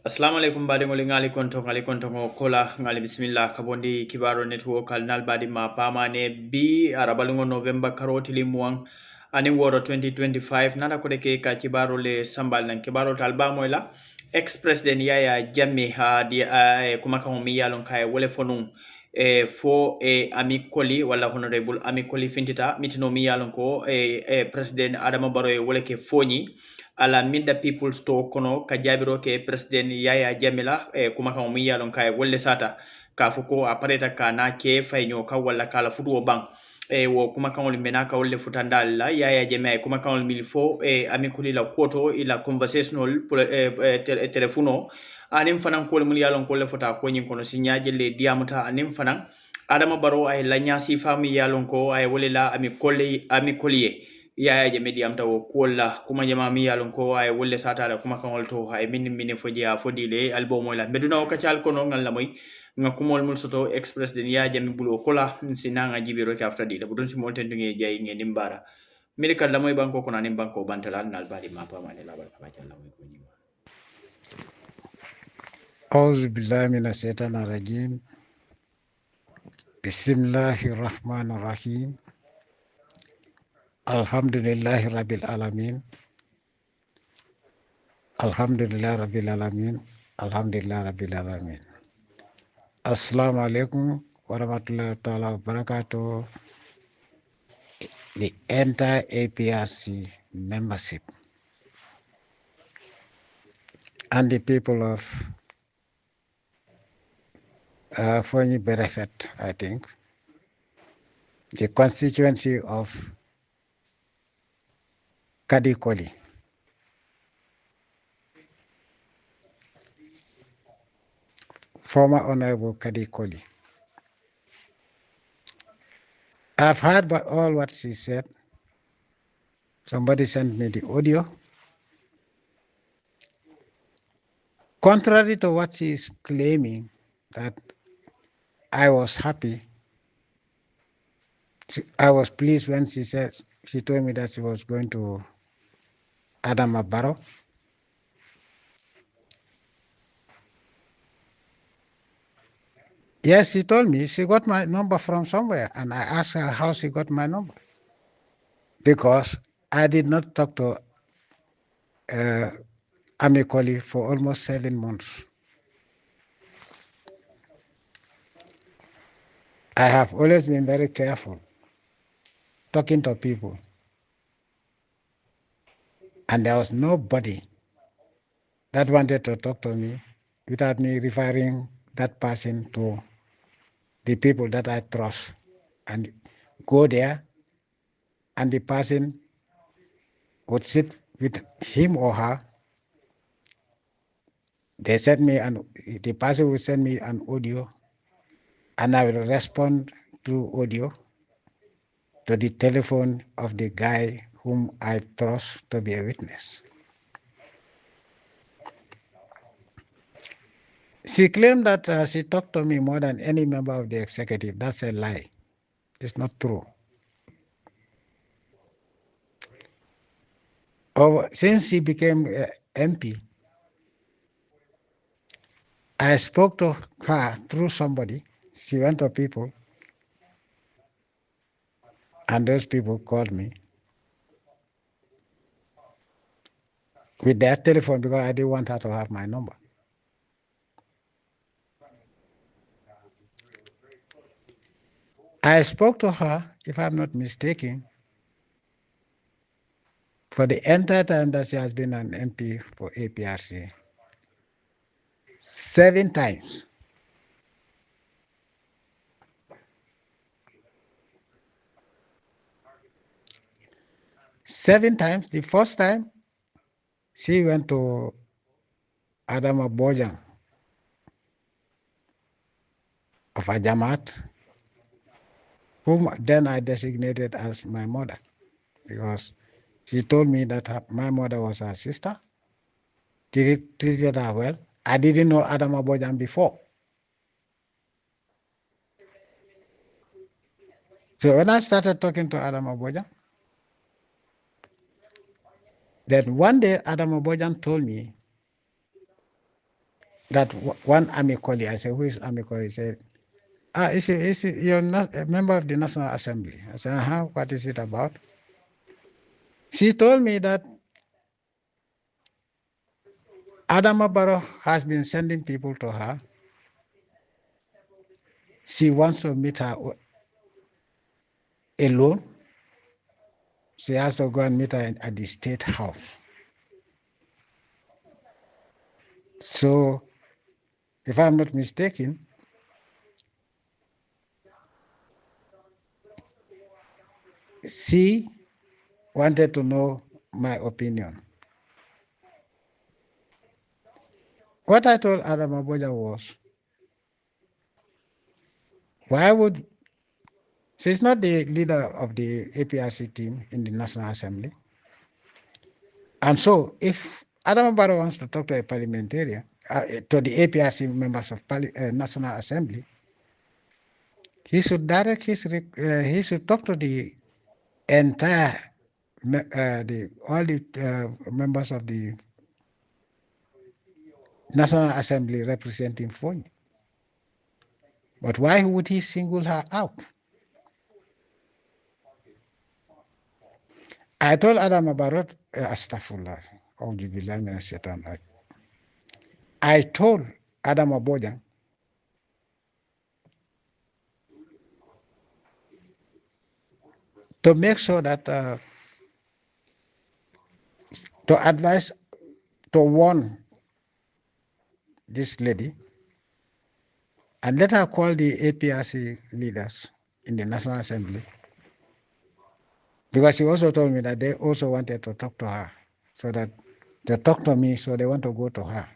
Assalamu alaikum badi ngoli ngali kontongo kola ngali bismillah kabondi kibaro network al nal ma pamane bi arabalungo November karoti limuang ani woro 2025 nana ko ke ka kibaro le sambal nan kibaro talba moyla ex president Yaya Jammeh ha di kuma kan mi yalon kai wole fonum fo Amie Colley wala honorable Amie Colley fintita mitino mi yalon ko president Adama Barrow wole ke foni ala midda people sto kono ka jabiro ke president Yaya Jammeh la kuma kan mi yalon kai wolle sata ka fuko apareta kana ke fayno ka wala kala futu bang wo kuma kan wol mena ka wolle futandal la Yaya Jammeh kuma kan wol milfo Amie Colley la koto ila conversational telefono anim fanan ko mun yalon ko le fota ko nyin kono signaaje le diamuta anim fanan Adama Barrow ay la nyasi fami yalon ko ay wolila Amie Colley Yaya Jammeh diamta wo kolla kuma jama mi yalon ko ay wolle satala kuma kan wolto ay min foji a fodile albo moy la meduna o kacal kono ngalla moy ngakumol mul soto express den Yaya Jammeh bulo kola sinanga jibiro ka afta dile budun si molten dungi jay ngi nimbara medical la moy banko kono nim banko bantalal nal badi ma pamane la barka la moy ko nyima أعوذ بالله من الشيطان الرجيم بسم الله الرحمن الرحيم الحمد لله رب العالمين الحمد لله رب العالمين الحمد لله رب العالمين السلام عليكم ورحمة الله تعالى وبركاته. The entire APRC membership and the people of Fonyi Berefet, I think, the constituency of Kadikoli. Former Honorable Kadikoli. I've heard about all what she said. Somebody sent me the audio. Contrary to what she is claiming, that I was happy. I was pleased when she told me that she was going to Adama Barrow. Yes, she told me she got my number from somewhere, and I asked her how she got my number. Because I did not talk to Amie Colley for almost 7 months. I have always been very careful talking to people. And there was nobody that wanted to talk to me without me referring that person to the people that I trust and go there, and the person would sit with him or her. The person will send me an audio, and I will respond through audio to the telephone of the guy whom I trust to be a witness. She claimed that she talked to me more than any member of the executive. That's a lie. It's not true. Since she became MP, I spoke to her through somebody. She went to people, and those people called me with their telephone because I didn't want her to have my number. I spoke to her, if I'm not mistaken, for the entire time that she has been an MP for APRC, 7 times. Seven times. The first time, she went to Adama Bojang of Ajamat, whom then I designated as my mother, because she told me that my mother was her sister, treated her well. I didn't know Adama Bojang before. So when I started talking to Adama Bojang, then one day Adama Bojang told me that one Amie Colley, I said, who is Amie Colley? He said, you're not a member of the National Assembly. I said, what is it about? She told me that Adama Barrow has been sending people to her. She wants to meet her alone. She has to go and meet her at the State House. So, if I'm not mistaken, she wanted to know my opinion. What I told Adam Aboja was, why would, she's not the leader of the APRC team in the National Assembly. And so if Adam Barrow wants to talk to a parliamentarian, to the APRC members of National Assembly, he should direct he should talk to the entire, all the members of the National Assembly representing Fonyi. But why would he single her out? I told Adam Barrow, Astaghfirullah, I told Adam Aboja to make sure that, to advise, to warn this lady and let her call the APRC leaders in the National Assembly. Because she also told me that they also wanted to talk to her, so that they talk to me, so they want to go to her.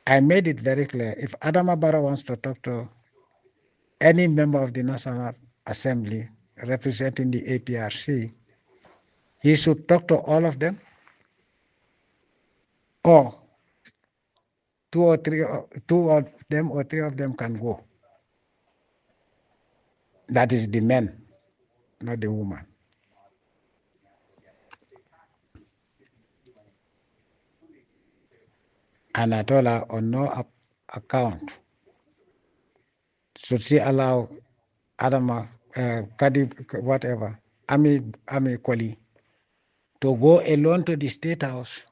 I made it very clear, if Adama Barrow wants to talk to any member of the National Assembly representing the APRC, he should talk to all of them, or two of them or three of them can go. That is the men, not the woman. And I told her, on no account should she allow Adama, Kadi, whatever, Amie Colley, to go alone to the State House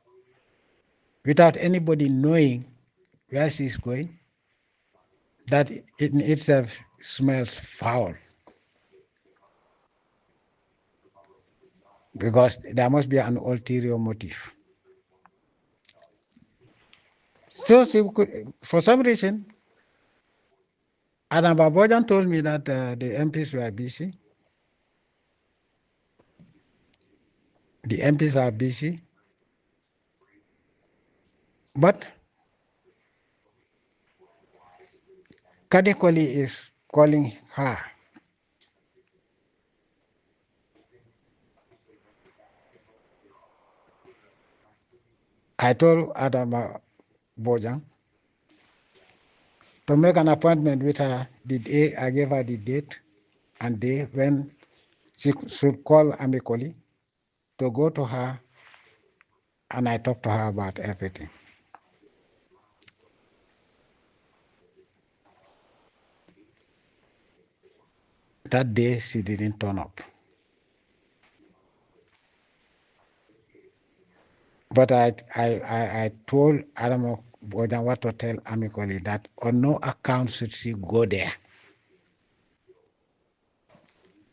without anybody knowing where she's going. That in itself smells foul. Because there must be an ulterior motive. So she could, for some reason, Adam Babojan told me that the MPs were busy. The MPs are busy. But Kadekoli is calling her. I told Adam Bojang to make an appointment with her the day I gave her the date and day when she should call Amie Colley to go to her, and I talked to her about everything. That day she didn't turn up. But I told Adam Bojang what to tell Amie Colley, that on no account should she go there.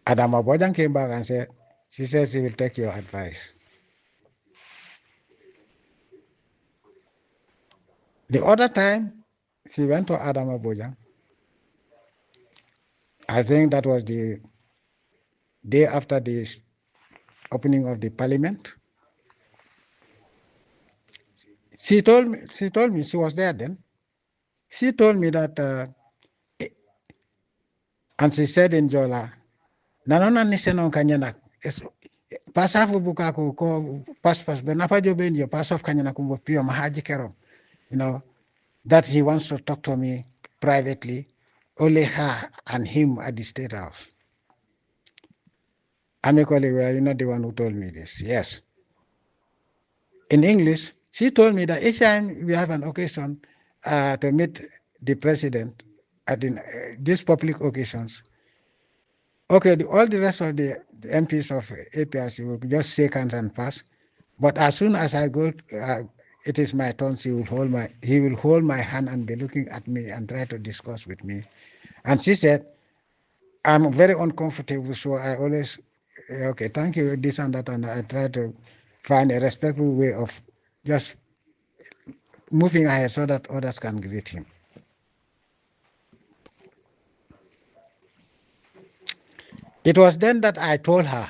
Adam Bojang came back and said, she says she will take your advice. The other time, she went to Adam Bojang. I think that was the day after the opening of the parliament. She told me she was there then. She told me that, and she said in Jola, nanona niseno kanyanak, pasafu buka ko pas benapa joben yo pasof kanyanak kumbo pio mahaji kero, that he wants to talk to me privately, only her and him at the State House. Amie Colley, well, you're not the one who told me this. Yes. In English, she told me that each time we have an occasion, to meet the president at these public occasions, okay, all the rest of the MPs of APRC will just shake hands and pass. But as soon as I go, it is my turn. He will hold my hand and be looking at me and try to discuss with me. And she said, I'm very uncomfortable, so I always, okay, thank you, this and that, and I try to find a respectful way of just moving ahead so that others can greet him. It was then that I told her,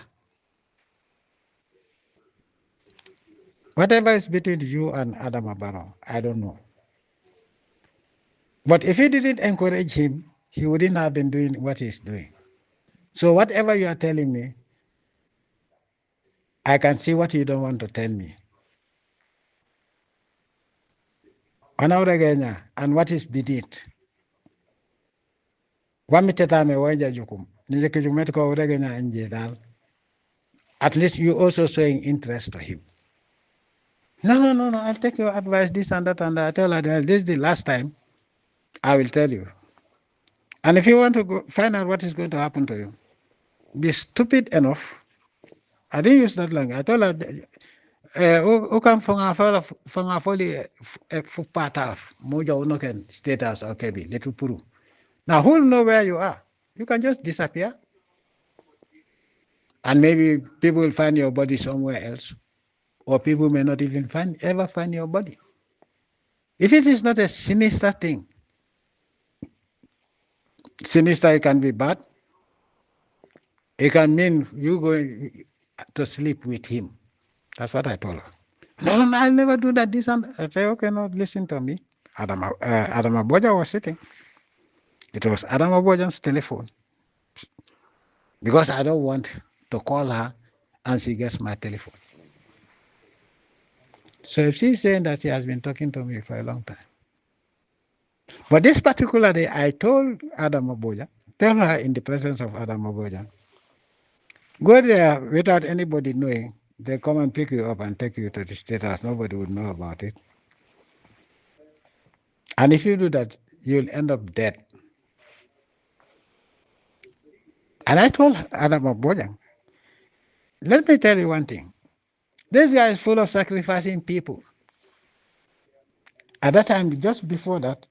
whatever is between you and Adam Abaro, I don't know. But if you didn't encourage him, he wouldn't have been doing what he's doing. So whatever you are telling me, I can see what you don't want to tell me. And what is beneath? At least you also showing interest to him. No, I'll take your advice, this and that, and I tell her, this is the last time I will tell you. And if you want to go find out what is going to happen to you, be stupid enough. I didn't use that language. I told her, who come from a fully part of Moja Unoken State House or Kebi, Little Puru. Now, who will know where you are? You can just disappear. And maybe people will find your body somewhere else. Or people may not even ever find your body. If it is not a sinister thing, sinister, it can be bad. It can mean you going to sleep with him. That's what I told her. No, I'll never do that. This and I say, okay, no, listen to me. Adam Aboja was sitting. It was Adam Aboja's telephone. Because I don't want to call her and she gets my telephone. So if she's saying that she has been talking to me for a long time. But this particular day, I told Adam Aboja, tell her in the presence of Adam Aboja, go there without anybody knowing. They come and pick you up and take you to the state house. Nobody would know about it. And if you do that, you'll end up dead. And I told Adam Aboja, let me tell you one thing. This guy is full of sacrificing people. At that time, just before that,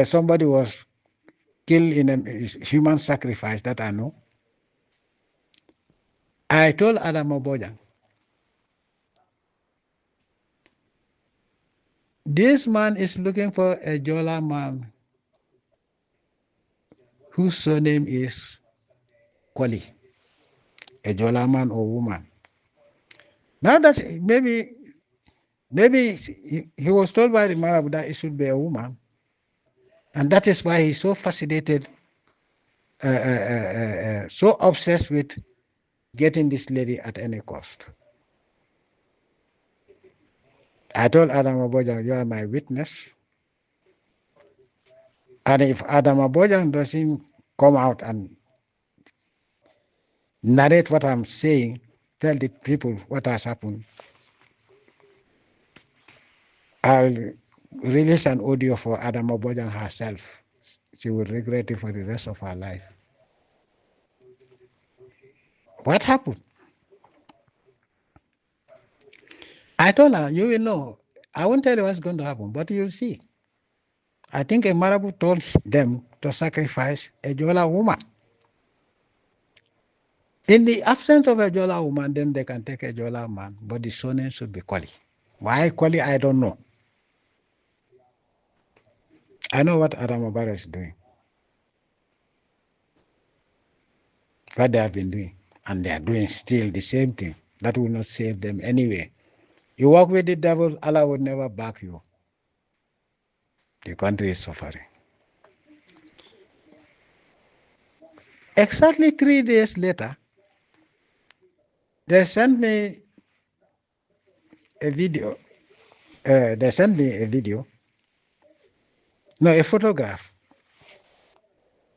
somebody was killed in a human sacrifice that I know. I told Adam Aboja, this man is looking for a Jola man whose surname is Colley, a Jola man or woman. Now that maybe he was told by the Marab that it should be a woman, and that is why he's so fascinated, so obsessed with getting this lady at any cost. I told Adam Aboja, you are my witness. And if Adam Aboja doesn't come out and narrate what I'm saying, tell the people what has happened, I'll release an audio for Adam Aboja herself. She will regret it for the rest of her life. What happened? I told her, you will know. I won't tell you what's going to happen, but you'll see. I think a Marabu told them to sacrifice a Jola woman. In the absence of a Jola woman, then they can take a Jola man, but the surname should be Colley. Why Colley, I don't know. I know what Adam Obara is doing, what they have been doing, and they are doing still the same thing. That will not save them anyway. You work with the devil, Allah will never back you. The country is suffering. Exactly 3 days later, they sent me a video. A photograph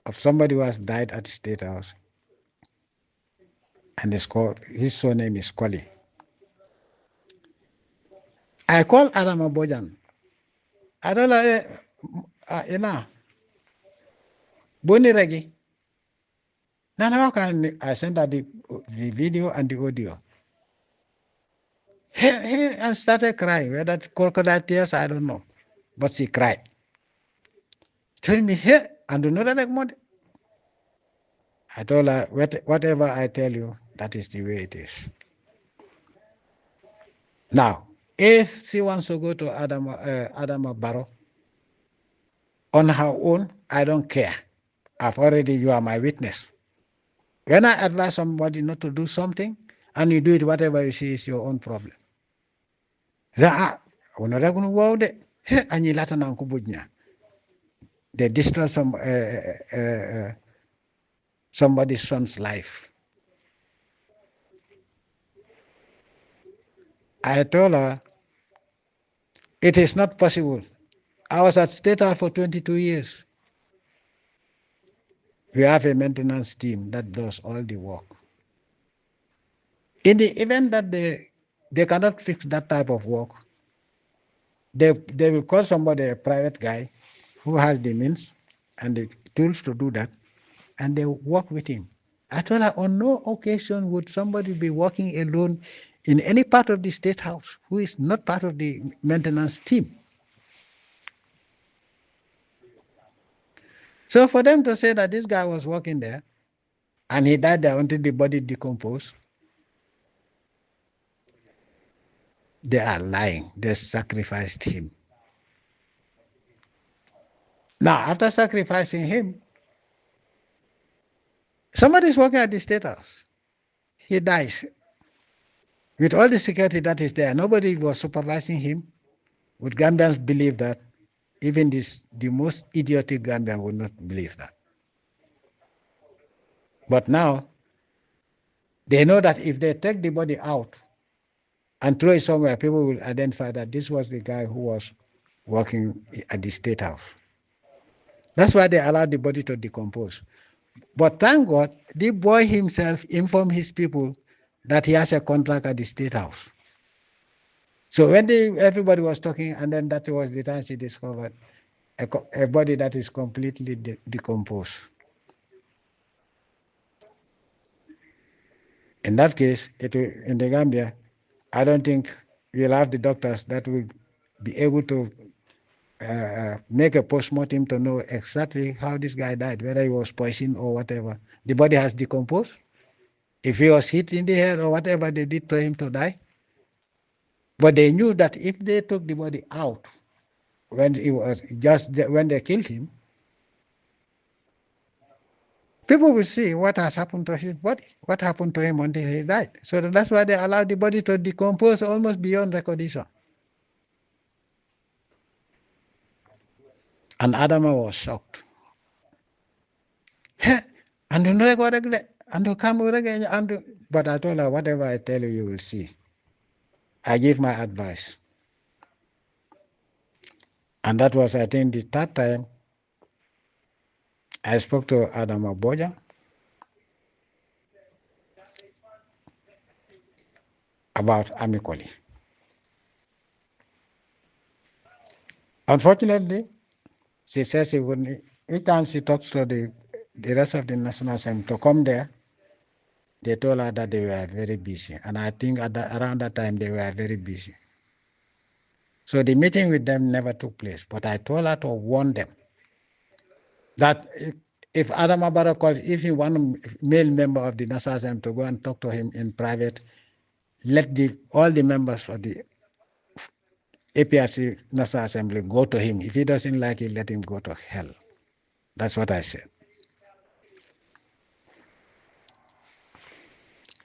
of somebody who has died at the State House. And his surname is Colley. I called Adam Abojan I don't know, Boni Regi. Now how can I send her the video and the audio? And started crying. Whether crocodile tears, I don't know. But she cried. Tell me, hey, and do not like more. I told her, whatever I tell you, that is the way it is. Now, if she wants to go to Adama Barrow on her own, I don't care. You are my witness. When I advise somebody not to do something, and you do it, whatever you see is your own problem. They destroy somebody's son's life. I told her, it is not possible. I was at State House for 22 years. We have a maintenance team that does all the work. In the event that they cannot fix that type of work, they will call somebody, a private guy, who has the means and the tools to do that, and they work with him. I told her, on no occasion would somebody be working alone in any part of the State House who is not part of the maintenance team. So for them to say that this guy was working there and he died there until the body decomposed, they are lying. They sacrificed him. Now, after sacrificing him, somebody is working at the State House. He dies. With all the security that is there, nobody was supervising him. Would Gambians believe that? Even the most idiotic Gambian would not believe that. But now, they know that if they take the body out and throw it somewhere, people will identify that this was the guy who was working at the State House. That's why they allowed the body to decompose. But thank God, the boy himself informed his people that he has a contract at the State House. So when everybody was talking, and then that was the time she discovered a body that is completely decomposed. In that case, in the Gambia, I don't think we'll have the doctors that will be able to make a post-mortem to know exactly how this guy died, whether he was poisoned or whatever. The body has decomposed. If he was hit in the head or whatever they did to him to die. But they knew that if they took the body out when they killed him, people will see what has happened to his body, what happened to him until he died. So that's why they allowed the body to decompose almost beyond recognition. And Adama was shocked. And you know what and you come again and but I told her, whatever I tell you, you will see. I give my advice. And that was, I think, the third time I spoke to Adama Boja about Amie Colley. Unfortunately, she says she wouldn't. Each time she talks to the rest of the National Assembly to come there, they told her that they were very busy. And I think around that time they were very busy. So the meeting with them never took place. But I told her to warn them that if Adama Barrow calls, if he wants a male member of the National Assembly to go and talk to him in private, let all the members of the APRC National Assembly go to him. If he doesn't like it, let him go to hell. That's what I said.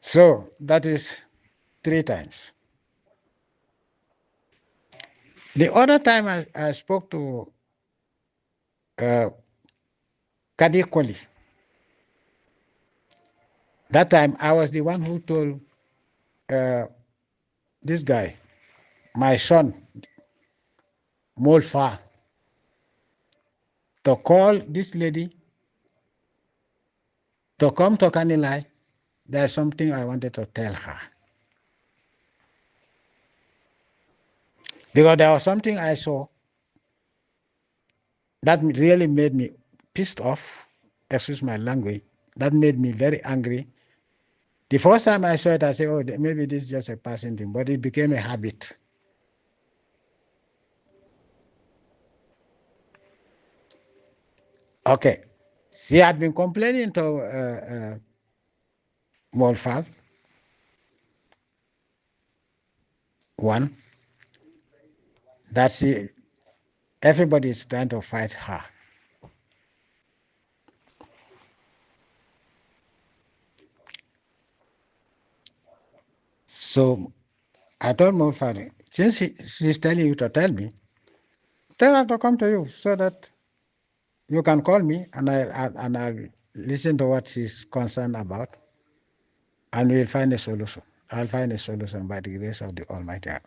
So that is 3 times. The other time I spoke to Amie Colley. That time I was the one who told this guy, my son, Molfa, to call this lady to come to Kanilai. There's something I wanted to tell her. Because there was something I saw That really made me pissed off, excuse my language. That made me very angry. The first time I saw it, I said, oh, maybe this is just a passing thing, but it became a habit. Okay. She had been complaining to Molfal, one, that everybody is trying to fight her. So I told Molfal, since she's telling you to tell me, tell her to come to you so that you can call me and I'll listen to what she's concerned about and we'll find a solution. I'll find a solution by the grace of the Almighty Allah.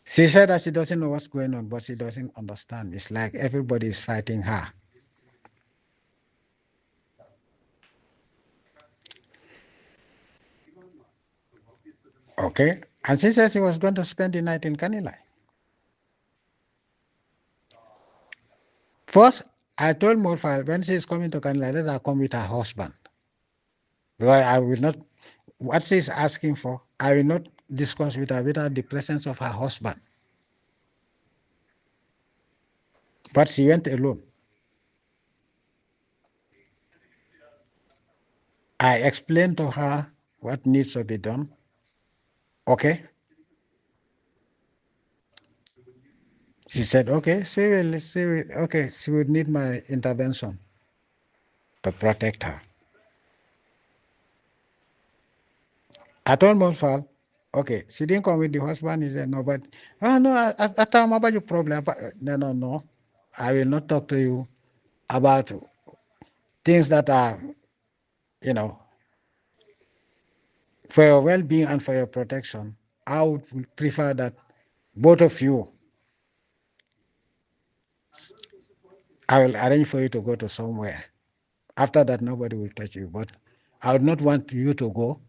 She said that she doesn't know what's going on, but she doesn't understand. It's like everybody is fighting her. Okay? And she said she was going to spend the night in Kanilai. First, I told Morfa when she's coming to Kanilai, let her come with her husband. Because I will not, what she's asking for, I will not discuss with her without the presence of her husband. But she went alone. I explained to her what needs to be done. Okay? She said, okay, she will need my intervention to protect her. I told Mosfal, okay, she didn't come with the husband. He said, no, but, oh, no, I tell him about your problem. No. I will not talk to you about things that are, for your well-being and for your protection. I would prefer that both of you, I will arrange for you to go to somewhere. After that, nobody will touch you. But I would not want you to go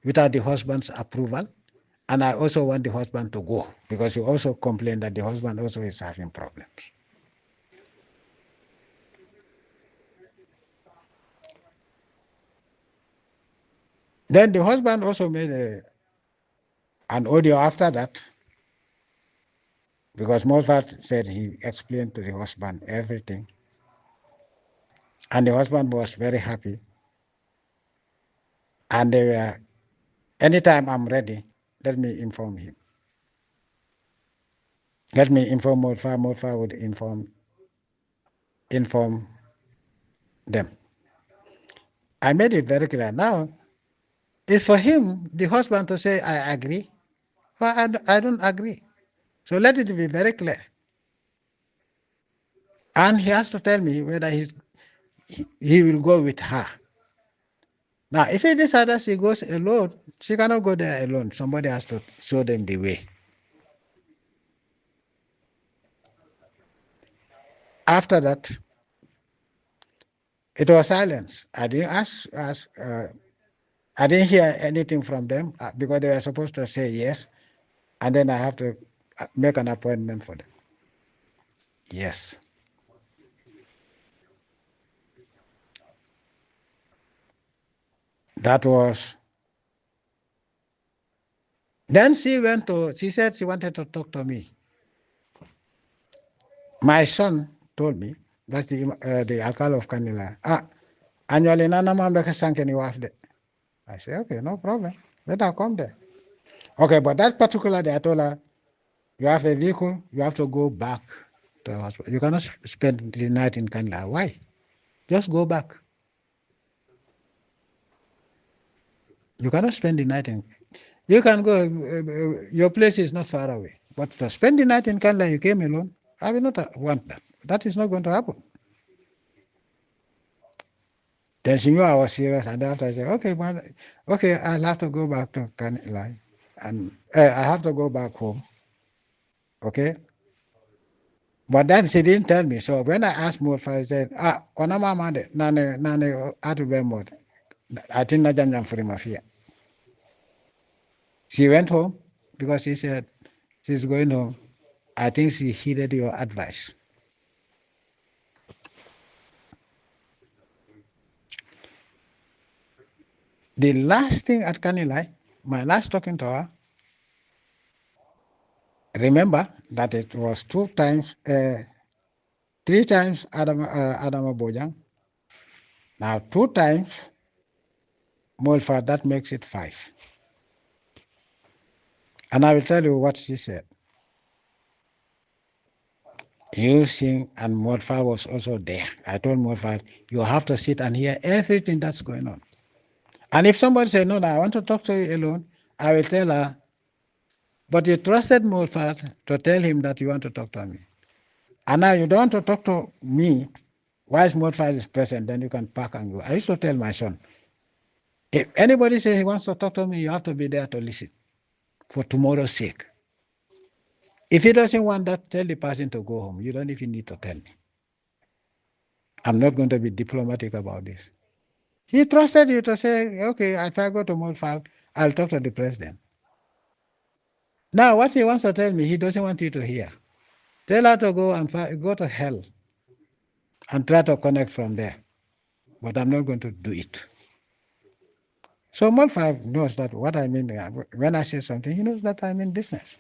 without the husband's approval. And I also want the husband to go because you also complain that the husband also is having problems. Then the husband also made an audio after that because Mozart said he explained to the husband everything. And the husband was very happy. And they were, anytime I'm ready, let me inform him. Let me inform Mozart. Mozart would inform them. I made it very clear. Now, it's for him, the husband, to say, I agree, or I don't agree. So let it be very clear. And he has to tell me whether he will go with her. Now, if he decides he goes alone, she cannot go there alone. Somebody has to show them the way. After that, it was silence. I didn't I didn't hear anything from them because they were supposed to say yes, and then I have to make an appointment for them. Yes. That was. Then she said she wanted to talk to me. My son told me, that's the alcalde of Kanila, annually nana mambeka sankeni wafde. I said, okay, no problem. Let her come there. Okay, but that particular day I told her, you have a vehicle, you have to go back to the hospital. You cannot spend the night in Kanila. Why? Just go back. You cannot spend the night in. You can go. Your place is not far away. But to spend the night in Kanila, you came alone. I will not want that. That is not going to happen. Then she knew I was serious, and after I said, okay, man, okay, I'll have to go back to Kanila, and I have to go back home. Okay. But then she didn't tell me. So when I asked Morfa, I said, onama mande, nane atu mod. I think na janjam for mafia. She went home because she said she's going home. I think she heeded your advice. The last thing at Kanilai, my last talking to her, remember that it was 3 times Adama Bojang. Now 2 times Molfa, that makes it 5. And I will tell you what she said. You sing, and Molfa was also there. I told Molfa, you have to sit and hear everything that's going on. And if somebody says, no, I want to talk to you alone, I will tell her, but you trusted Molfa to tell him that you want to talk to me. And now you don't want to talk to me whilst Molfa is present, then you can pack and go. I used to tell my son, if anybody says he wants to talk to me, you have to be there to listen for tomorrow's sake. If he doesn't want that, tell the person to go home. You don't even need to tell me. I'm not going to be diplomatic about this. He trusted you to say, okay, if I go to Molfa, I'll talk to the president. Now, what he wants to tell me, he doesn't want you to hear. Tell her to go and go to hell and try to connect from there. But I'm not going to do it. So Molfa knows that what I mean. When I say something, he knows that I mean business.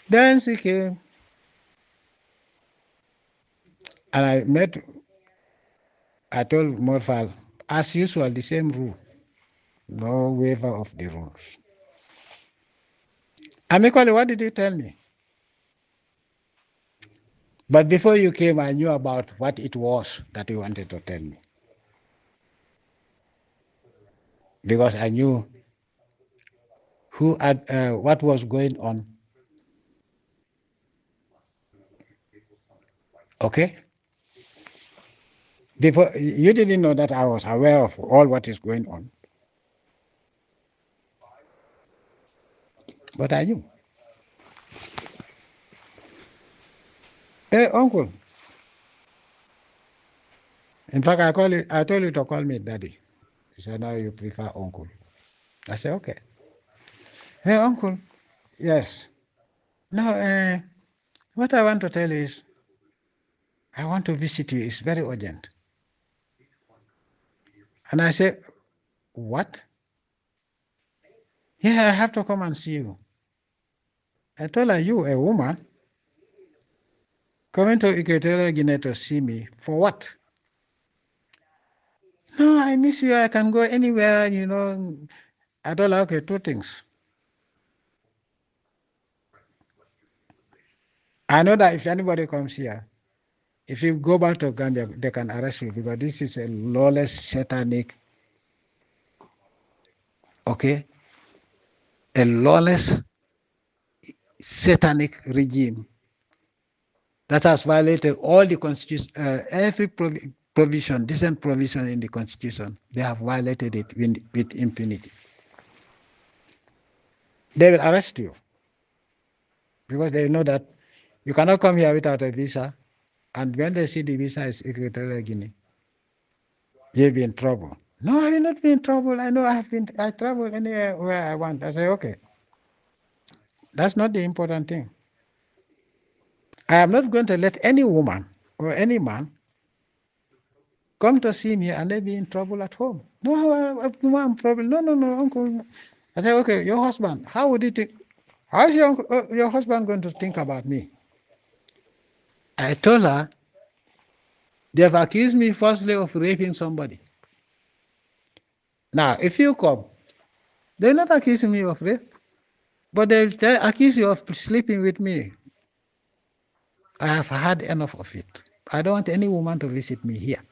Then she came, and I told Molfa, as usual, the same rule. No waiver of the rules. Amie Colley, what did you tell me? But before you came, I knew about what it was that you wanted to tell me. Because I knew what was going on. Okay? Before, you didn't know that I was aware of all what is going on. But I knew. Hey, uncle. In fact, I told you to call me daddy. He said, now you prefer uncle. I said, okay. Hey, uncle. Yes. Now, what I want to tell you is, I want to visit you. It's very urgent. And I said, what? Yeah, I have to come and see you. I told her, you, a woman, coming to Equatorial Guinea to see me, for what? No, I miss you. I can go anywhere, I told her, okay, 2 things. I know that if anybody comes here, if you go back to Gambia, they can arrest you because this is a lawless, satanic, okay? A lawless, satanic regime that has violated all the constitution, every provision, decent provision in the constitution. They have violated it with impunity. They will arrest you because they know that you cannot come here without a visa. And when they see the visa is Equatorial Guinea, you'll be in trouble. No, I will not be in trouble. I know I travel anywhere where I want. I say, okay. That's not the important thing. I am not going to let any woman or any man come to see me and they be in trouble at home. No, I'm trouble. No, uncle. I say, okay, your husband, how would he think? How is your husband going to think about me? I told her, they have accused me falsely of raping somebody. Now, if you come, they're not accusing me of rape, but they accuse you of sleeping with me. I have had enough of it. I don't want any woman to visit me here.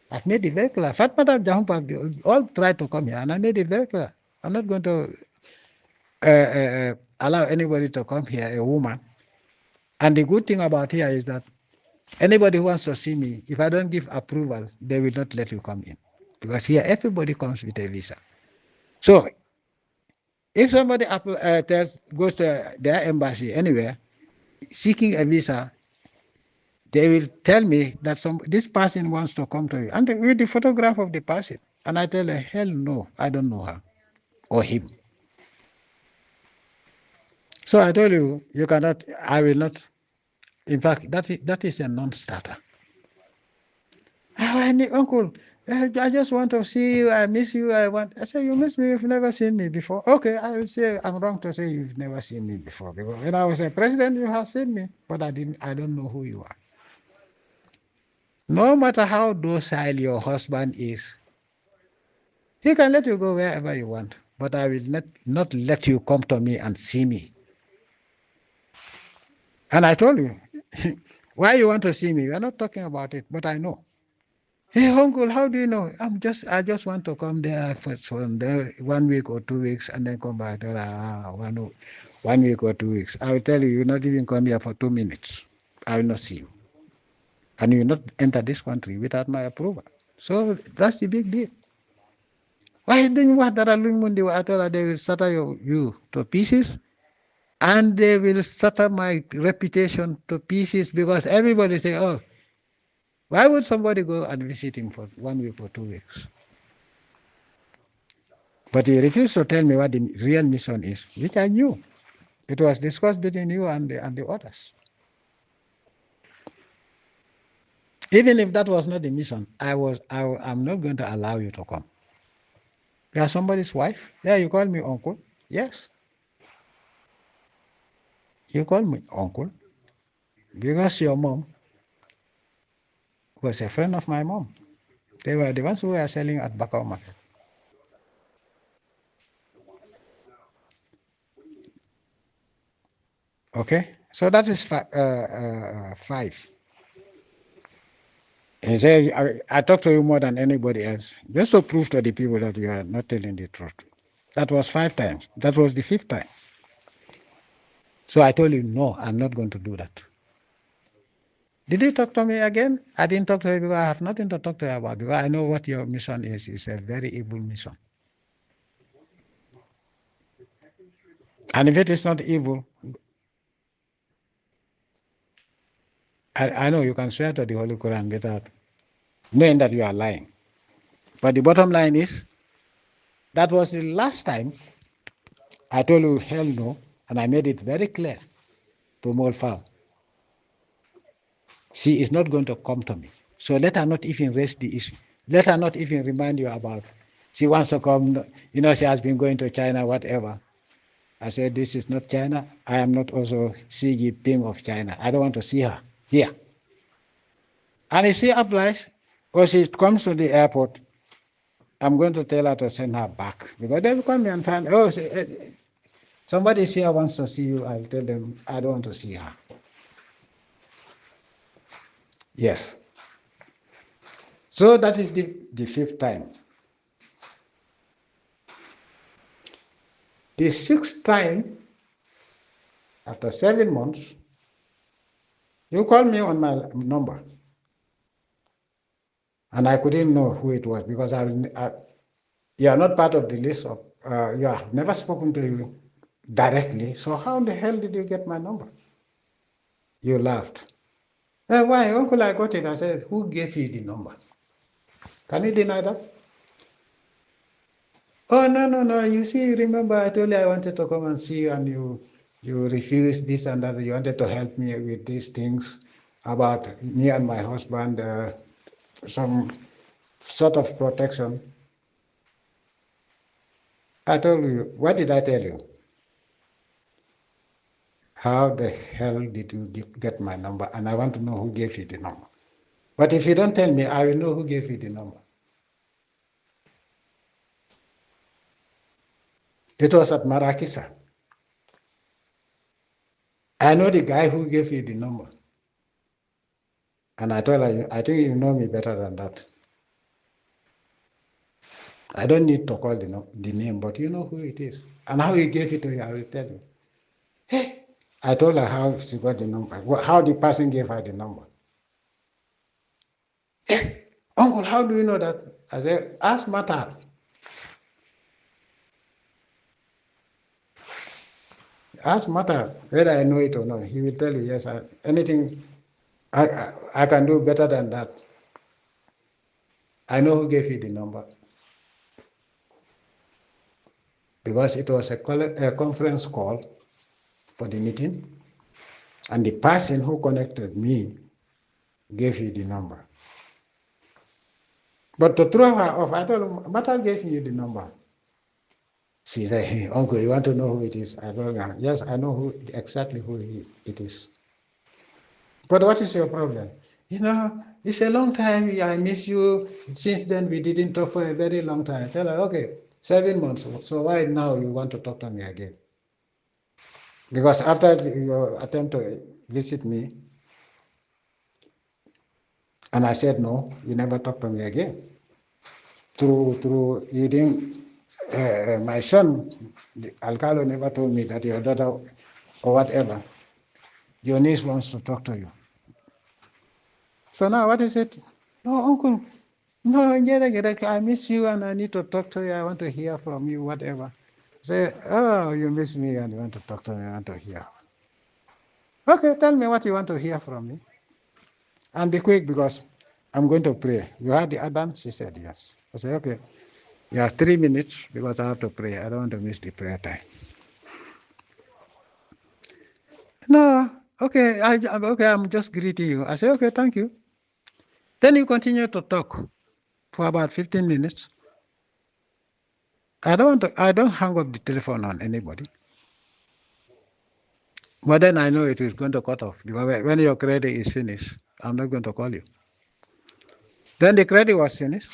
I've made it very clear. Fatmata Jahumpa all tried to come here, and I made it very clear. I'm not going to allow anybody to come here, a woman. And the good thing about here is that anybody who wants to see me, if I don't give approval, they will not let you come in. Because here, everybody comes with a visa. So, if somebody goes to their embassy anywhere, seeking a visa, they will tell me that this person wants to come to you. And with the photograph of the person. And I tell her, hell no, I don't know her or him. So I told you, you cannot, I will not. In fact, that is a non-starter. Oh, uncle, I just want to see you. I miss you. I said, you miss me. You've never seen me before. Okay, I will say I'm wrong to say you've never seen me before because when I was a president, you have seen me, but I don't know who you are. No matter how docile your husband is, he can let you go wherever you want, but I will not let you come to me and see me. And I told you, why you want to see me? We are not talking about it, but I know. Hey, uncle, how do you know? I just want to come there for there 1 week or 2 weeks and then come back. 1 week or 2 weeks. I will tell you, you not even come here for 2 minutes. I will not see you. And you will not enter this country without my approval. So that's the big deal. Why didn't you want that they will shatter you to pieces? And they will shatter my reputation to pieces because everybody say, oh, why would somebody go and visit him for 1 week or 2 weeks? But he refused to tell me what the real mission is, which I knew. It was discussed between you and the others. Even if that was not the mission, I'm not going to allow you to come. You are somebody's wife? Yeah, you call me uncle? Yes. You call me uncle because your mom was a friend of my mom. They were the ones who were selling at Bakau Market. Okay, so that is five. He said, I talk to you more than anybody else, just to prove to the people that you are not telling the truth. That was 5 times. That was the 5th time. So I told you, no, I'm not going to do that. Did you talk to me again? I didn't talk to you because I have nothing to talk to you about, because I know what your mission is. It's a very evil mission. And if it is not evil, I know you can swear to the Holy Quran without knowing that you are lying. But the bottom line is, that was the last time I told you, hell no, and I made it very clear to Molfal. She is not going to come to me. So let her not even raise the issue. Let her not even remind you about, she wants to come, she has been going to China, whatever. I said, this is not China. I am not also Xi Jinping of China. I don't want to see her here. And if she applies, or she comes to the airport, I'm going to tell her to send her back. Because they will come and find, somebody here wants to see you. I'll tell them, I don't want to see her. Yes. So that is the 5th time. The 6th time, after 7 months, you called me on my number. And I couldn't know who it was because you are not part of the list of, you have never spoken to you directly. So how in the hell did you get my number? You laughed. Why, uncle, I got it. I said, who gave you the number? Can you deny that? Oh, no. You see, remember I told you I wanted to come and see you and you refused this and that. You wanted to help me with these things about me and my husband, some sort of protection. I told you, what did I tell you? How the hell did you get my number? And I want to know who gave you the number. But if you don't tell me, I will know who gave you the number. It was at Marakisa. I know the guy who gave you the number. And I told her, I think you know me better than that. I don't need to call the name, but you know who it is. And how he gave it to you, I will tell you. Hey, I told her how she got the number, how the person gave her the number. Hey, uncle, how do you know that? I said, ask Matar. Ask Matar whether I know it or not. He will tell you, yes, anything I can do better than that. I know who gave you the number. Because it was a conference call for the meeting, and the person who connected me gave you the number. But to throw her off, I told her, Matal gave you the number. She said, hey, uncle, you want to know who it is? I told her, yes, I know exactly who it is. But what is your problem? It's a long time. I miss you. Since then, we didn't talk for a very long time. I tell her, okay, 7 months. So why now you want to talk to me again? Because after your attempt to visit me, and I said no, you never talk to me again. Through you didn't. My son, Alcalo, never told me that your daughter or whatever, your niece wants to talk to you. So now what is it? No, uncle. No, I miss you and I need to talk to you. I want to hear from you, whatever. Say, oh, you miss me and you want to talk to me, I want to hear. Okay, tell me what you want to hear from me. And be quick because I'm going to pray. You heard the Adam? She said yes. I said, okay, you have 3 minutes because I have to pray. I don't want to miss the prayer time. No, okay, I'm just greeting you. I said, okay, thank you. Then you continue to talk for about 15 minutes. I don't hang up the telephone on anybody. But then I know it is going to cut off. When your credit is finished, I'm not going to call you. Then the credit was finished.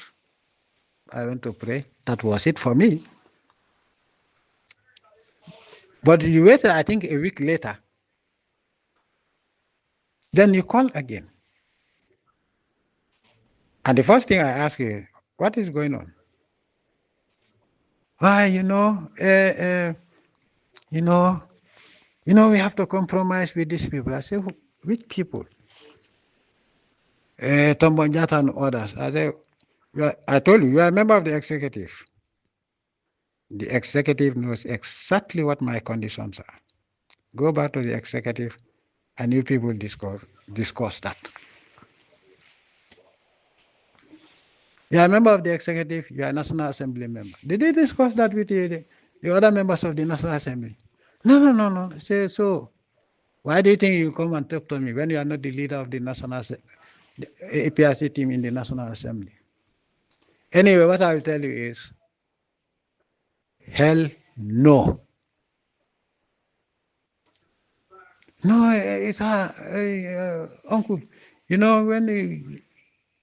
I went to pray. That was it for me. But you waited, I think, a week later. Then you call again. And the first thing I ask you, what is going on? Why, we have to compromise with these people. I say, which people? Tombonjata and others. I told you, you are a member of the executive. The executive knows exactly what my conditions are. Go back to the executive and you people discuss that. You are a member of the executive, you are a National Assembly member. Did they discuss that with the other members of the National Assembly? No. Say, so why do you think you come and talk to me when you are not the leader of the the APRC team in the National Assembly? Anyway, what I will tell you is, hell no. No, it's uncle. When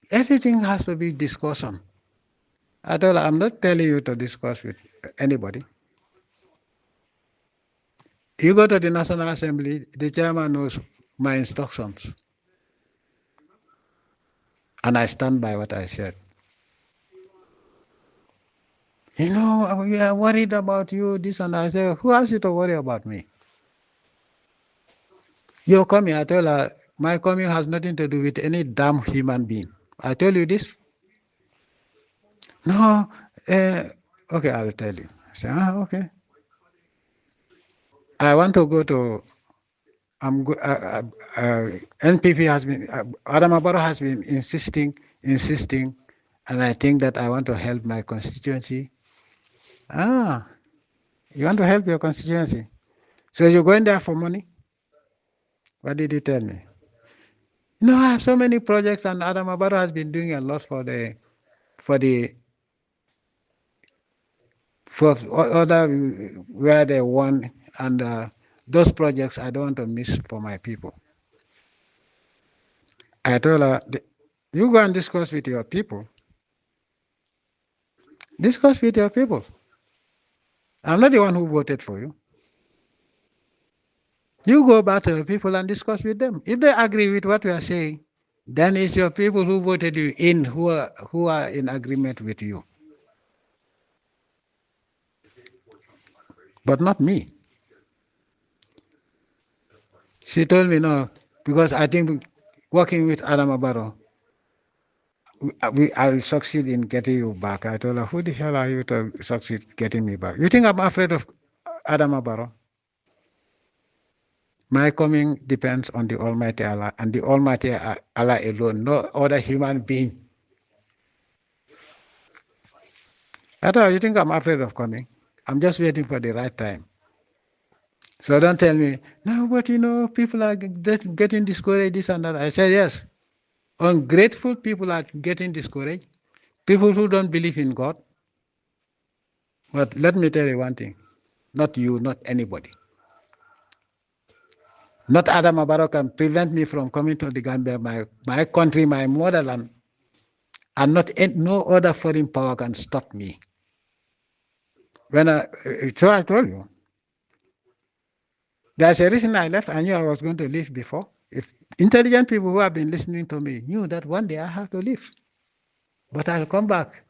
everything has to be discussion. I'm not telling you to discuss with anybody. You go to the National Assembly, the chairman knows my instructions. And I stand by what I said. We are worried about you, this and that. I say, who asked you to worry about me? You're coming, I tell her, my coming has nothing to do with any damn human being. I tell you this. No, okay, I'll tell you. I say, okay. I want to go to, NPP has been, Adam Abaro has been insisting, and I think that I want to help my constituency. You want to help your constituency? So you're going there for money? What did you tell me? I have so many projects, and Adam Abaro has been doing a lot for other where they won, and those projects I don't want to miss for my people. I told her, you go and discuss with your people. Discuss with your people. I'm not the one who voted for you. You go back to your people and discuss with them. If they agree with what we are saying, then it's your people who voted you in who are in agreement with you. But not me. She told me no, because I think working with Adam Abaro, I will succeed in getting you back. I told her, who the hell are you to succeed getting me back? You think I'm afraid of Adam Abaro? My coming depends on the Almighty Allah, and the Almighty Allah alone, no other human being. I told her, you think I'm afraid of coming? I'm just waiting for the right time. So don't tell me, no, but people are getting discouraged, this and that. I said, yes. Ungrateful people are getting discouraged. people who don't believe in God. But let me tell you one thing, not you, not anybody. Not Adam Abaro can prevent me from coming to the Gambia, my country, my motherland, and no other foreign power can stop me. So I told you, there's a reason I left. I knew I was going to leave before. If intelligent people who have been listening to me knew that one day I have to leave, but I'll come back.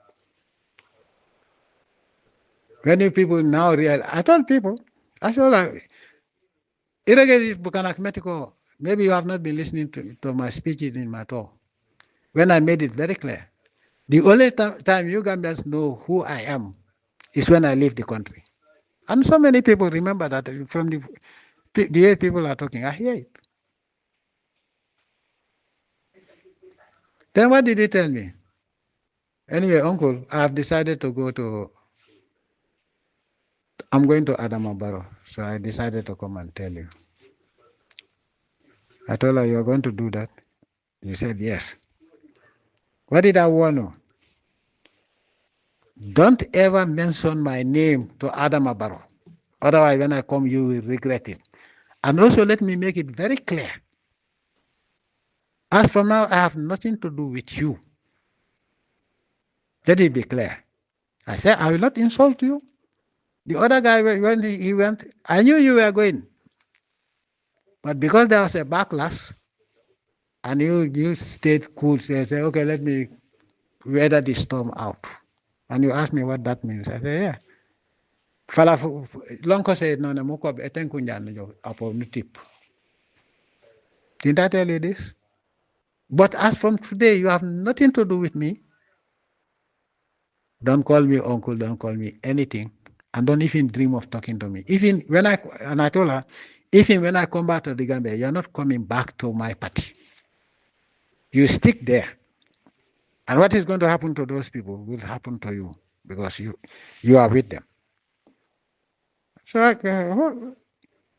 When you people now realize, I told people, I told maybe you have not been listening to my speeches in my talk. When I made it very clear, the only time you Gambians know who I am is when I leave the country. And so many people remember that from the way people are talking. I hear it. Then what did he tell me? Anyway, Uncle, I have decided to I'm going to Adamabaro. So I decided to come and tell you. I told her, you're going to do that? You said yes. What did I warn you? Don't ever mention my name to Adamabaro. Otherwise, when I come, you will regret it. And also, let me make it very clear. As from now, I have nothing to do with you. Let it be clear. I said, I will not insult you. The other guy, when he went, I knew you were going. But because there was a backlash, and you stayed cool, so I said, okay, let me weather the storm out. And you asked me what that means. I said, yeah. Fala Lonko said, no, moko etenkunjan jo apo tip. Didn't I tell you this? But as from today, you have nothing to do with me. Don't call me uncle, don't call me anything. And don't even dream of talking to me. I told her, even when I come back to the Gambia, you're not coming back to my party. You stick there. And what is going to happen to those people will happen to you because you are with them. So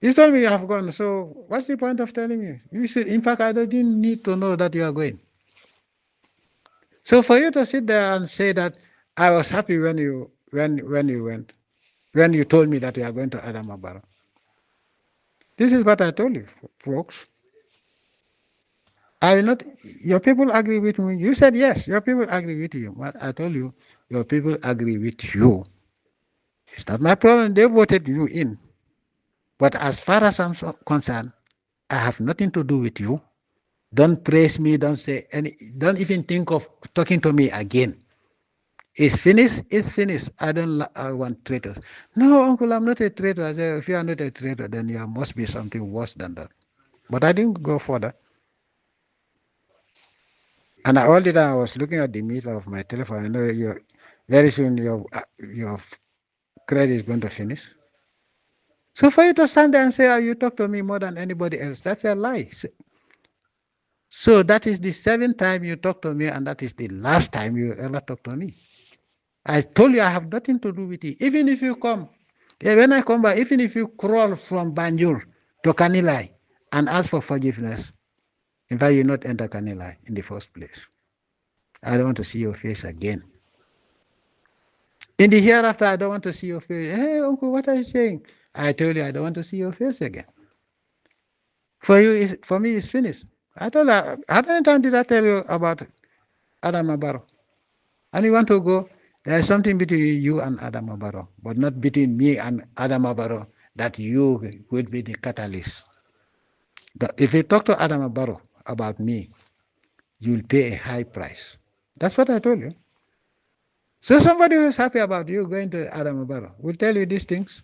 you told me you have gone. So what's the point of telling me? You said, in fact, I didn't need to know that you are going. So for you to sit there and say that I was happy when you went, when you told me that you are going to Adamabaro. This is what I told you, folks. I will not. Your people agree with me. You said yes. Your people agree with you. But I told you, your people agree with you. It's not my problem. They voted you in. But as far as I'm concerned, I have nothing to do with you. Don't praise me. Don't say any. Don't even think of talking to me again. It's finished. It's finished. I don't want traitors. No, Uncle, I'm not a traitor. I said, if you are not a traitor, then there must be something worse than that. But I didn't go further. And all the time I was looking at the meter of my telephone. I know very soon your credit is going to finish. So for you to stand there and say, oh, you talk to me more than anybody else, that's a lie. So that is the 7th time you talk to me, and that is the last time you ever talk to me. I told you I have nothing to do with it. Even if you come, when I come back, even if you crawl from Banjul to Kanilai and ask for forgiveness, in fact, you not enter Kanilai in the first place. I don't want to see your face again. In the hereafter, I don't want to see your face. Hey, Uncle, what are you saying? I told you I don't want to see your face again. For me, it's finished. I told her, how many times did I tell you about Adam Abaro? And you want to go, there is something between you and Adam Abaro, but not between me and Adam Abaro that you would be the catalyst. If you talk to Adam Abaro about me, you will pay a high price. That's what I told you. So somebody who is happy about you going to Adam Abaro will tell you these things.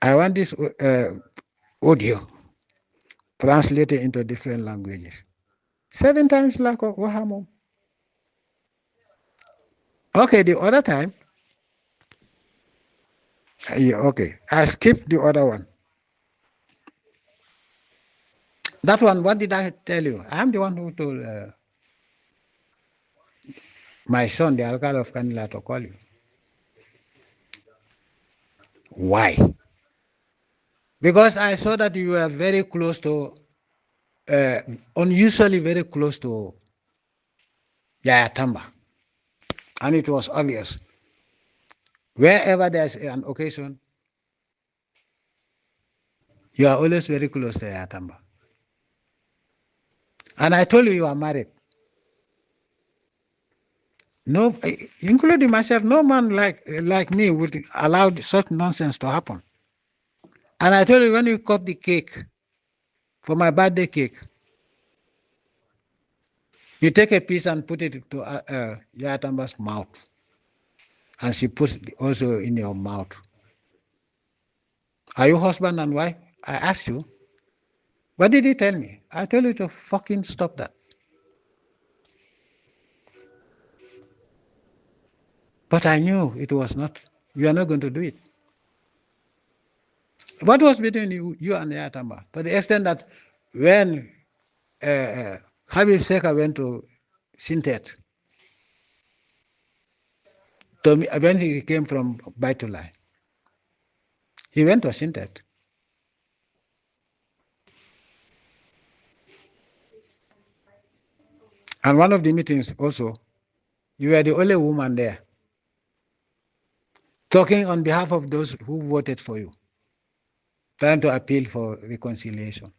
I want this audio translated into different languages. 7 times like Wahamo. Okay, the other time, okay, I skipped the other one. That one, what did I tell you? I'm the one who told my son, the alcalde of Kanila, to call you. Why? Because I saw that you were very close to, unusually very close to Yaya Tamba. And it was obvious. Wherever there's an occasion, you are always very close to Yaya Tamba. And I told you you are married. No, including myself, no man like me would allow such nonsense to happen. And I told you when you cut the cake for my birthday cake, you take a piece and put it to Yaya Tamba's mouth. And she puts it also in your mouth. Are you husband and wife? I asked you. What did he tell me? I told you to fucking stop that. But I knew it was not. You are not going to do it. What was between you and Yaya Tamba? To the extent that when Habib Seka went to Sintet, when he came from Baitulai, he went to Sintet. And one of the meetings also, you were the only woman there talking on behalf of those who voted for you, trying to appeal for reconciliation.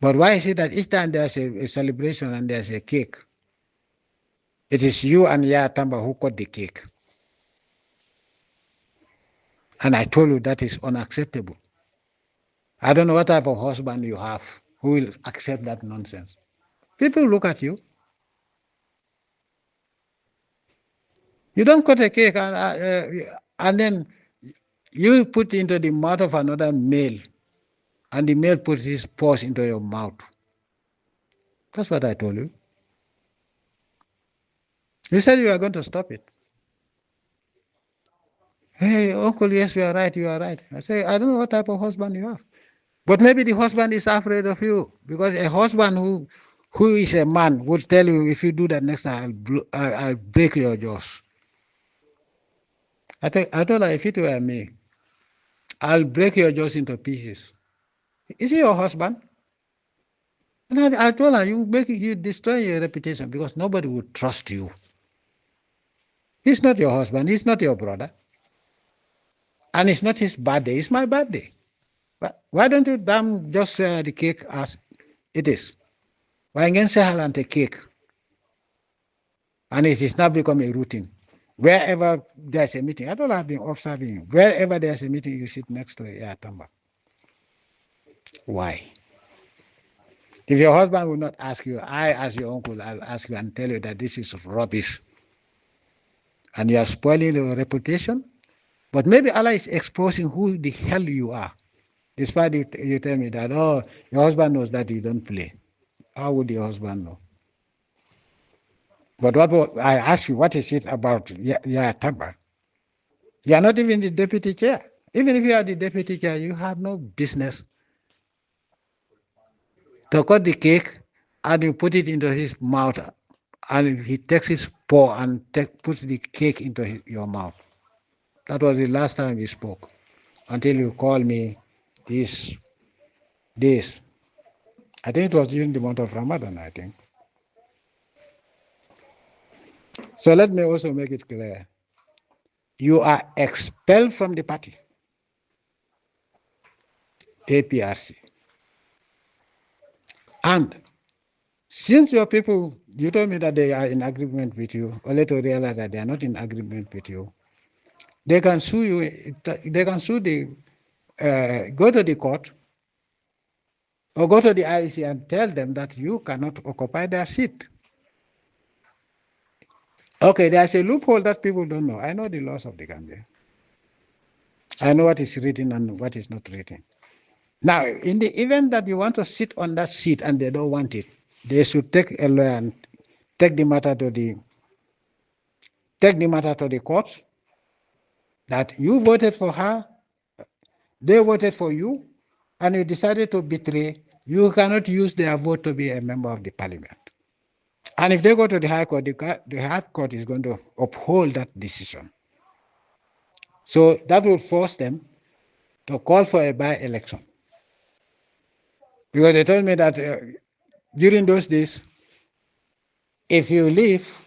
But why is it that each time there's a celebration and there's a cake, it is you and Yaya Tamba who cut the cake? And I told you that is unacceptable. I don't know what type of husband you have who will accept that nonsense. People look at you. You don't cut a cake and then you put into the mouth of another male, and the male puts his paws into your mouth. That's what I told you. You said you are going to stop it. Hey, uncle, yes, you are right, you are right. I say, I don't know what type of husband you have. But maybe the husband is afraid of you, because a husband who is a man will tell you, if you do that next time, I'll break your jaws. I told her, if it were me, I'll break your jaws into pieces. Is he your husband? And I told her, you destroy your reputation, because nobody would trust you. He's not your husband, he's not your brother. And it's not his birthday, it's my birthday. Why don't you damn just share the cake as it is? Why can't say and the cake? And it is now become a routine. Wherever there's a meeting, I don't have been observing you. Wherever there's a meeting, you sit next to Yaya Tamba. Why? If your husband will not ask you, I, as your uncle, I'll ask you and tell you that this is rubbish. And you are spoiling your reputation. But maybe Allah is exposing who the hell you are. Despite you tell me that, oh, your husband knows that you don't play. How would your husband know? But I ask you, what is it about Yaya Tamba? You are not even the deputy chair. Even if you are the deputy chair, you have no business to cut the cake and you put it into his mouth, and he takes his paw and puts the cake into your mouth. That was the last time we spoke, until you called me this. I think it was during the month of Ramadan, I think. So let me also make it clear. You are expelled from the party, APRC. And since your people, you told me that they are in agreement with you, only to realize that they are not in agreement with you, they can sue you, they can sue go to the court or go to the IEC and tell them that you cannot occupy their seat. Okay, there's a loophole that people don't know. I know the laws of the Gambia. I know what is written and what is not written. Now, in the event that you want to sit on that seat and they don't want it, they should take a lawyer and take the matter to the courts, that you voted for her, they voted for you, and you decided to betray. You cannot use their vote to be a member of the parliament. And if they go to the High Court, the High Court is going to uphold that decision. So that will force them to call for a by-election. Because they told me that during those days, if you leave,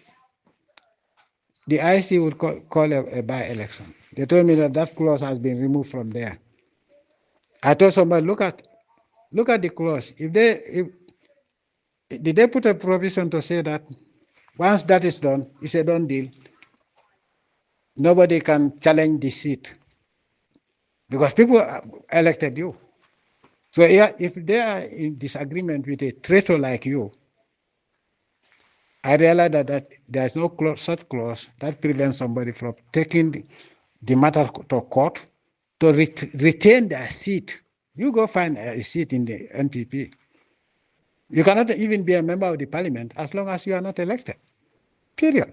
the IC would call a by-election. They told me that that clause has been removed from there. I told somebody, look at the clause. Did they put a provision to say that once that is done, it's a done deal. Nobody can challenge the seat because people elected you. So if they are in disagreement with a traitor like you, I realize that there's no such clause that prevents somebody from taking the matter to court to retain their seat. You go find a seat in the NPP. You cannot even be a member of the parliament as long as you are not elected. Period.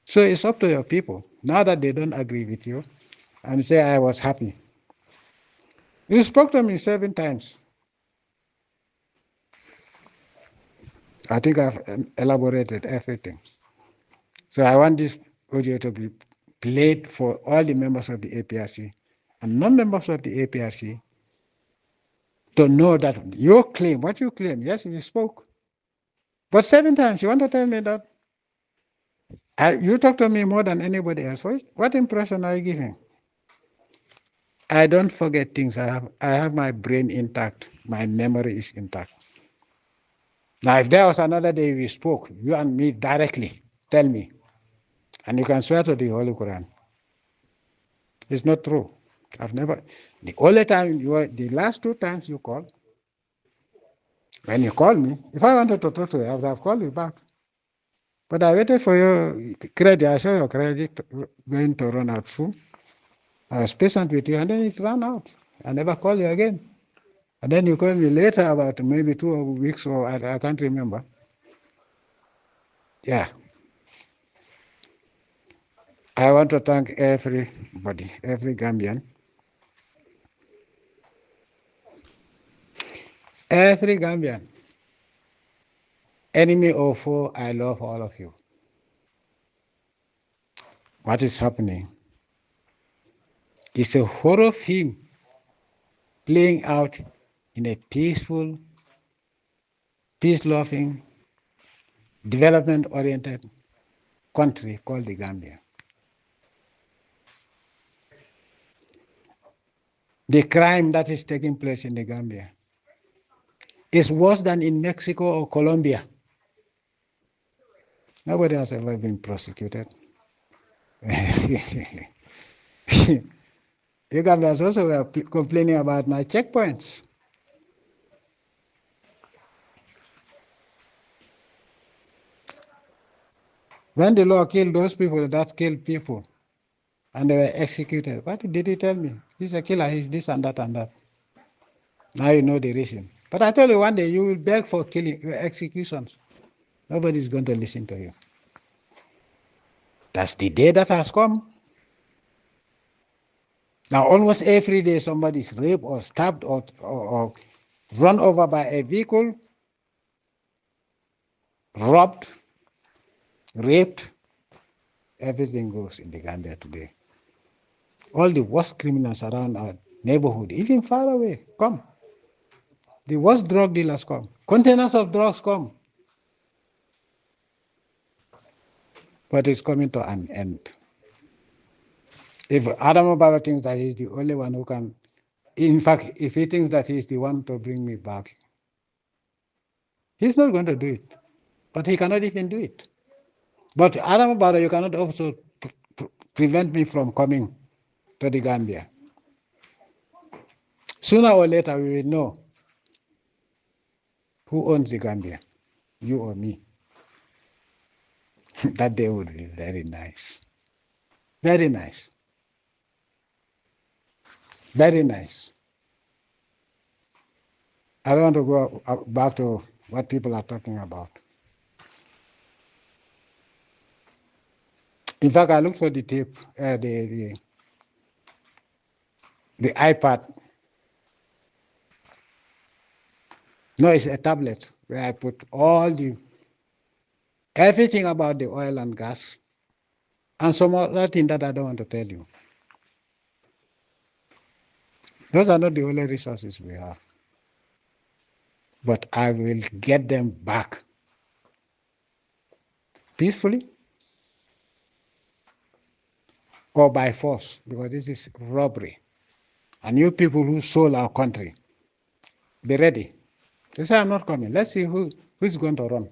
So it's up to your people. Now that they don't agree with you and say, I was happy. You spoke to me 7 times. I think I've elaborated everything. So I want this audio to be played for all the members of the APRC and non-members of the APRC to know that your claim, what you claim, yes, you spoke. But 7 times, you want to tell me that you talk to me more than anybody else. What impression are you giving? I don't forget things. I have my brain intact. My memory is intact. Now, if there was another day we spoke, you and me directly, tell me. And you can swear to the Holy Quran. It's not true. I've never. The only time the last 2 times you called, when you called me, if I wanted to talk to you, I would have called you back. But I waited for your credit. I saw your credit going to run out soon. I was patient with you, and then it ran out. I never called you again. And then you called me later, about maybe 2 weeks, or I can't remember. Yeah. I want to thank everybody, every Gambian. Every Gambian. Enemy or foe, I love all of you. What is happening is a horror film playing out in a peaceful, peace-loving, development-oriented country called the Gambia. The crime that is taking place in the Gambia is worse than in Mexico or Colombia. Nobody has ever been prosecuted. You Gambians also were complaining about my checkpoints. When the law killed those people that killed people, and they were executed, what did he tell me? He's a killer, he's this and that and that. Now you know the reason. But I tell you, one day you will beg for executions. Nobody's going to listen to you. That's the day that has come. Now almost every day somebody's raped or stabbed or run over by a vehicle, robbed, raped. Everything goes in the Gambia today. All the worst criminals around our neighborhood, even far away, come. The worst drug dealers come. Containers of drugs come. But it's coming to an end. If Adam Obama thinks that he's the only one who can, in fact, if he thinks that he's the one to bring me back, he's not going to do it. But he cannot even do it. But Adam Obama, you cannot also prevent me from coming to the Gambia. Sooner or later, we will know who owns the Gambia, you or me. That day would be very nice. Very nice. Very nice. I don't want to go back to what people are talking about. In fact, I looked for the tape, the iPad. No, it's a tablet where I put everything about the oil and gas and some other thing that I don't want to tell you. Those are not the only resources we have. but I will get them back peacefully or by force, because this is robbery. And you people who sold our country, be ready. They say I'm not coming. Let's see who's going to run.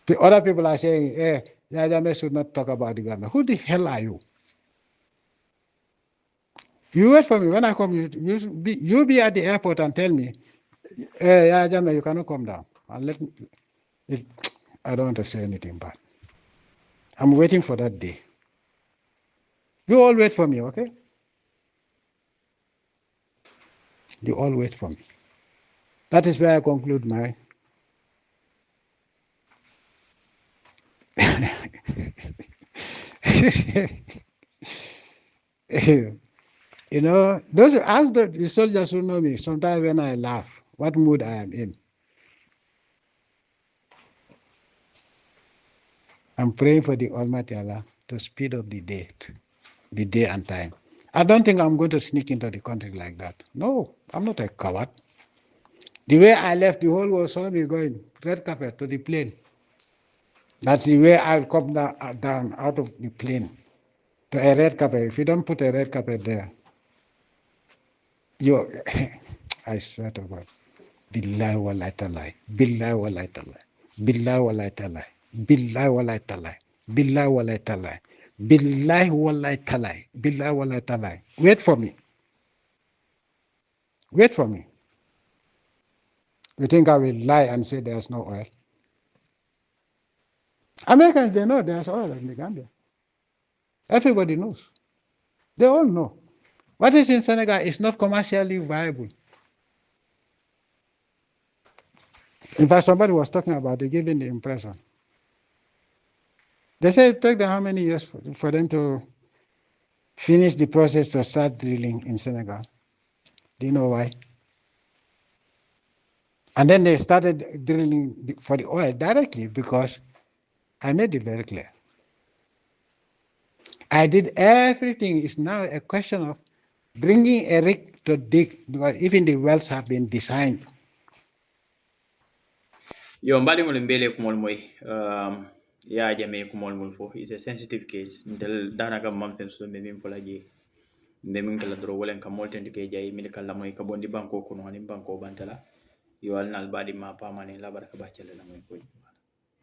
The other people are saying, Jammeh should not talk about the government. Who the hell are you? You wait for me. When I come, you be at the airport and tell me, Jammeh, you cannot come down. And let me, I don't want to say anything bad. I'm waiting for that day. You all wait for me, okay? You all wait for me. That is where I conclude my. You know, those ask the soldiers who know me, sometimes when I laugh, what mood I am in. I'm praying for the Almighty Allah to speed up the day and time. I don't think I'm going to sneak into the country like that. No, I'm not a coward. The way I left, the whole world saw me going red carpet to the plane. That's the way I'll come down out of the plane to a red carpet. If you don't put a red carpet there, you, I swear to God, billahi wallahi talai, billahi wallahi talai, billahi wallahi talai, billahi wallahi talai, billahi wallahi talai, billahi wallahi talai, billahi wallahi talai. Wait for me. Wait for me. You think I will lie and say there's no oil? Americans, they know there's oil in the Gambia. Everybody knows. They all know. What is in Senegal is not commercially viable. In fact, somebody was talking about it, giving the impression. They say it took them how many years for them to finish the process to start drilling in Senegal. Do you know why? And then they started drilling for the oil directly because I made it very clear. I did everything. It's now a question of bringing a rig to dig, because even the wells have been designed. Yo mbali ngol mbele kumol moy ya Jammeh kumol mol fo is a sensitive case ndel danaka mamfen so be min fola je be min kala dro wolen kam molten ke jay min kala moy ka bondi banko kuno ni banko bantala yo alnal badi ma pamane la baraka ba cele la moy ko